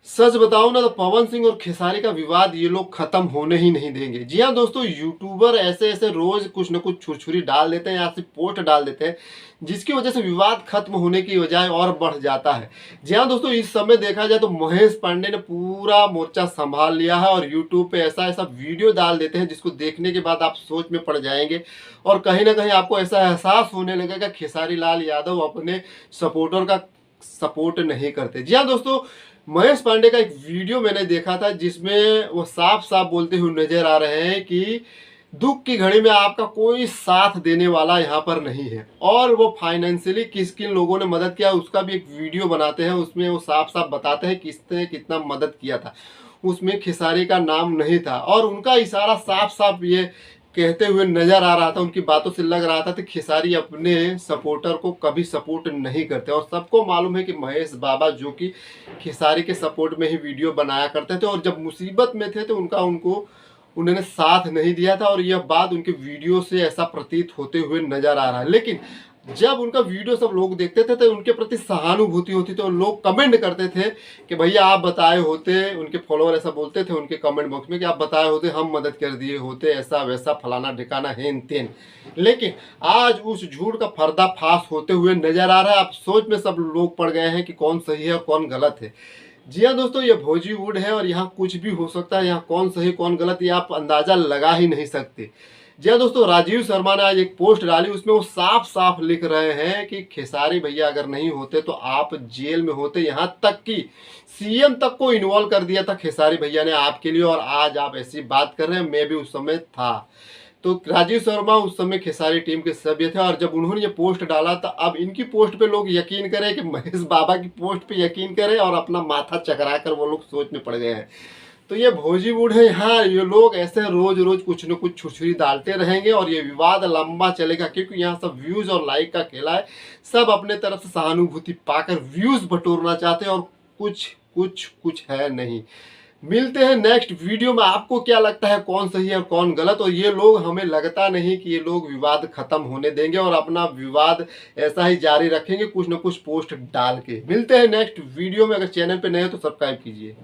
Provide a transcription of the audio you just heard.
सच बताऊं ना तो पवन सिंह और खेसारी का विवाद ये लोग खत्म होने ही नहीं देंगे। जी हाँ दोस्तों, यूट्यूबर ऐसे ऐसे रोज कुछ न कुछ छुरछुरी डाल देते हैं या फिर पोस्ट डाल देते हैं जिसकी वजह से विवाद खत्म होने की बजाय और बढ़ जाता है। जी हाँ दोस्तों, इस समय देखा जाए तो महेश पांडे ने पूरा मोर्चा संभाल लिया है और यूट्यूब पे ऐसा ऐसा वीडियो डाल देते हैं जिसको देखने के बाद आप सोच में पड़ जाएंगे और कहीं ना कहीं आपको ऐसा एहसास होने लगेगा खेसारी लाल यादव अपने सपोर्टर का सपोर्ट नहीं करते। जी हाँ दोस्तों, महेश पांडे का एक वीडियो मैंने देखा था जिसमें वो साफ साफ बोलते हुए नजर आ रहे हैं कि दुख की घड़ी में आपका कोई साथ देने वाला यहाँ पर नहीं है और वो फाइनेंशियली किस किन लोगों ने मदद किया उसका भी एक वीडियो बनाते हैं। उसमें वो साफ साफ बताते हैं किसने कितना मदद किया था। उसमें खेसारी का नाम नहीं था और उनका इशारा साफ साफ ये कहते हुए नजर आ रहा था, उनकी बातों से लग रहा था कि खेसारी अपने सपोर्टर को कभी सपोर्ट नहीं करते। और सबको मालूम है कि महेश बाबा जो कि खेसारी के सपोर्ट में ही वीडियो बनाया करते थे और जब मुसीबत में थे तो उनको उन्होंने साथ नहीं दिया था और यह बात उनके वीडियो से ऐसा प्रतीत होते हुए नजर आ रहा है। लेकिन जब उनका वीडियो सब लोग देखते थे तो उनके प्रति सहानुभूति होती थी और लोग कमेंट करते थे कि भैया आप बताए होते, उनके फॉलोअर ऐसा बोलते थे उनके कमेंट बॉक्स में कि आप बताए होते हम मदद कर दिए होते, ऐसा वैसा फलाना ठिकाना हेन तेन। लेकिन आज उस झूठ का पर्दाफाश होते हुए नजर आ रहा है। आप सोच में सब लोग पड़ गए हैं कि कौन सही है और कौन गलत है। जी हाँ दोस्तों, ये भोजीवुड है और यहाँ कुछ भी हो सकता है। यहाँ कौन सही कौन गलत ये आप अंदाजा लगा ही नहीं सकते। जी हाँ दोस्तों, राजीव शर्मा ने आज एक पोस्ट डाली, उसमें वो साफ साफ लिख रहे हैं कि खेसारी भैया अगर नहीं होते तो आप जेल में होते। यहाँ तक कि सीएम तक को इन्वॉल्व कर दिया था खेसारी भैया ने आपके लिए और आज आप ऐसी बात कर रहे हैं। मैं भी उस समय था। तो राजीव शर्मा उस समय खेसारी टीम के सभ्य थे और जब उन्होंने ये पोस्ट डाला तो अब इनकी पोस्ट पे लोग यकीन करें कि महेश बाबा की पोस्ट पे यकीन करें और अपना माथा चकरा कर वो लोग सोच में पड़ गए हैं। तो ये भोजीवुड है। यहाँ ये लोग ऐसे रोज रोज कुछ न कुछ छुरछुरी डालते रहेंगे और ये विवाद लंबा चलेगा क्योंकि यहाँ सब व्यूज और लाइक का खेला है। सब अपने तरफ से सहानुभूति पाकर व्यूज बटोरना चाहते हैं और कुछ कुछ कुछ है नहीं। मिलते हैं नेक्स्ट वीडियो में। आपको क्या लगता है कौन सही है और कौन गलत? और ये लोग, हमें लगता नहीं कि ये लोग विवाद खत्म होने देंगे और अपना विवाद ऐसा ही जारी रखेंगे कुछ न कुछ पोस्ट डाल के। मिलते हैं नेक्स्ट वीडियो में। अगर चैनल पे नए हो तो सब्सक्राइब कीजिए।